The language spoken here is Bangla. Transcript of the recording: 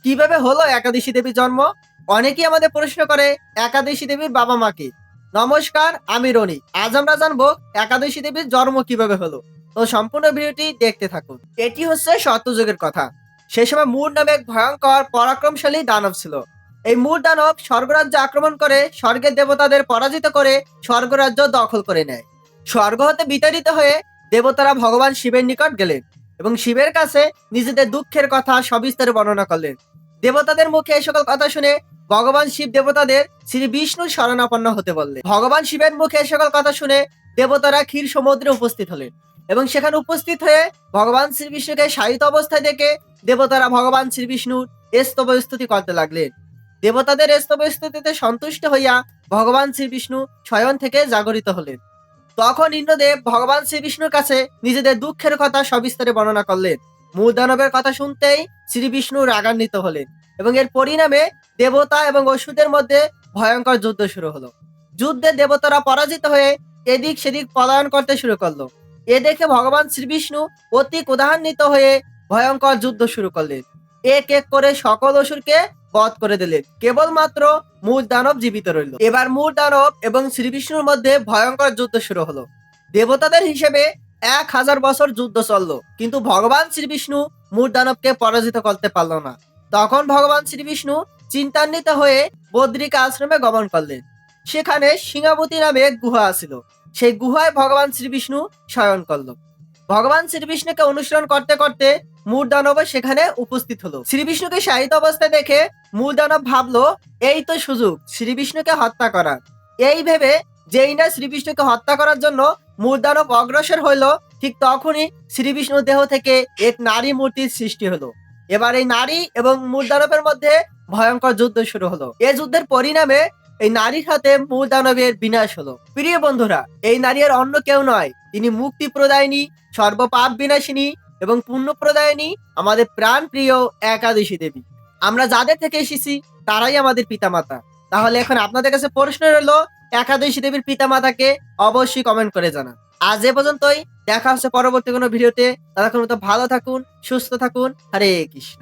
কিভাবে হলো একাদশী দেবীর জন্ম? অনেকেই আমাদের প্রশ্ন করে একাদশী দেবীর বাবা মাকে। নমস্কার, আমি রনি। আজ আমরা জানবো একাদশী দেবীর জন্ম কিভাবে হলো। তো সম্পূর্ণ ভিডিওটি দেখতে থাকুন। এটি হচ্ছে সত্যযুগের কথা। সেই সময় মূর নামে এক ভয়ঙ্কর পরাক্রমশালী দানব ছিল। এই মূর দানব স্বর্গরাজ্য আক্রমণ করে স্বর্গের দেবতাদের পরাজিত করে স্বর্গরাজ্য দখল করে নেয়। স্বর্গ হতে বিতাড়িত হয়ে দেবতারা ভগবান শিবের নিকট গেলেন এবং শিবের কাছে নিজেদের দুঃখের কথা সবিস্তারে বর্ণনা করলেন। দেবতাদের মুখে এই সকল কথা শুনে ভগবান শিব দেবতাদের শ্রী বিষ্ণুর শরণাপন্ন হতে বললেন। ভগবান শিবের মুখে এই সকল কথা শুনে দেবতারা ক্ষীর সমুদ্রে উপস্থিত হলেন এবং সেখানে উপস্থিত হয়ে ভগবান শ্রী বিষ্ণুকে শায়িত অবস্থায় দেখে দেবতারা ভগবান শ্রী বিষ্ণুর স্তব স্তুতি করতে লাগলেন। দেবতাদের স্তব স্তুতিতে সন্তুষ্ট হইয়া ভগবান শ্রী বিষ্ণু শয়ন থেকে জাগরিত হলেন। তখন ইন্দ্রদেব ভগবান শ্রীবিষ্ণুর কাছে নিজেদের দুঃখের কথা সবিস্তারে বর্ণনা করলেন। মূল দানবের কথা শুনতেই শ্রী বিষ্ণু রাগান্বিত হলেন এবং এর পরিণামে দেবতা এবং অসুরদের মধ্যে ভয়ঙ্কর যুদ্ধ শুরু হলো। যুদ্ধে দেবতারা পরাজিত হয়ে এদিক সেদিক পলায়ন করতে শুরু করলো। এ দেখে ভগবান শ্রীবিষ্ণু অতি ক্রোধান্বিত হয়ে ভয়ঙ্কর যুদ্ধ শুরু করলেন। এক এক করে সকল অসুরকে বধ করে দিলেন। কেবলমাত্র মূল দানব জীবিত রইল। এবার মূল দানব এবং শ্রীবিষ্ণুর মধ্যে ভয়ঙ্কর যুদ্ধ শুরু হলো। দেবতাদের হিসেবে 1000 বছর যুদ্ধ চললো, কিন্তু ভগবান শ্রীবিষ্ণু মূল দানবকে পরাজিত করতে পারল না। তখন ভগবান শ্রীবিষ্ণু চিন্তান্বিত হয়ে বদ্রিকা আশ্রমে গমন করলেন। সেখানে সিংহাবতী নামে এক গুহা ছিল। সেই গুহায় ভগবান শ্রীবিষ্ণু শয়ন করলো। ভগবান শ্রীবিষ্ণুকে অনুসরণ করতে করতে মূল দানব সেখানে উপস্থিত হলো। শ্রীবিষ্ণুকে শায়িত অবস্থায় দেখে মূল দানব ভাবলো, এই তো সুযোগ শ্রীবিষ্ণুকে হত্যা করার। এই ভেবে যেই না শ্রীবিষ্ণুকে হত্যা করার জন্য মূল দানব অগ্রসর হইল, ঠিক তখনই শ্রীবিষ্ণুর দেহ থেকে এক নারী মূর্তির সৃষ্টি হলো। এবার এই নারী এবং মূল দানবের মধ্যে ভয়ঙ্কর যুদ্ধ শুরু হলো। এই যুদ্ধের পরিণামে এই নারীর হাতে মূল দানবের বিনাশ হলো। প্রিয় বন্ধুরা, এই নারী আর অন্য কেউ নয়, তিনি মুক্তি প্রদায়িনী, সর্বপাপ বিনাশিনী এবং পুণ্য প্রদায়িনী, আমাদের প্রাণ প্রিয় একাদশী দেবী। আমরা যাদের থেকে এসেছি তারাই আমাদের পিতামাতা। তাহলে এখন আপনাদের কাছে প্রশ্ন রইল, একাদশী দেবীর পিতামাতাকে অবশ্যই কমেন্ট করে জানান। আজ এ পর্যন্তই। দেখা হচ্ছে পরবর্তী কোনো ভিডিওতে। ততক্ষণ মতো ভালো থাকুন, সুস্থ থাকুন। হরে কৃষ্ণ।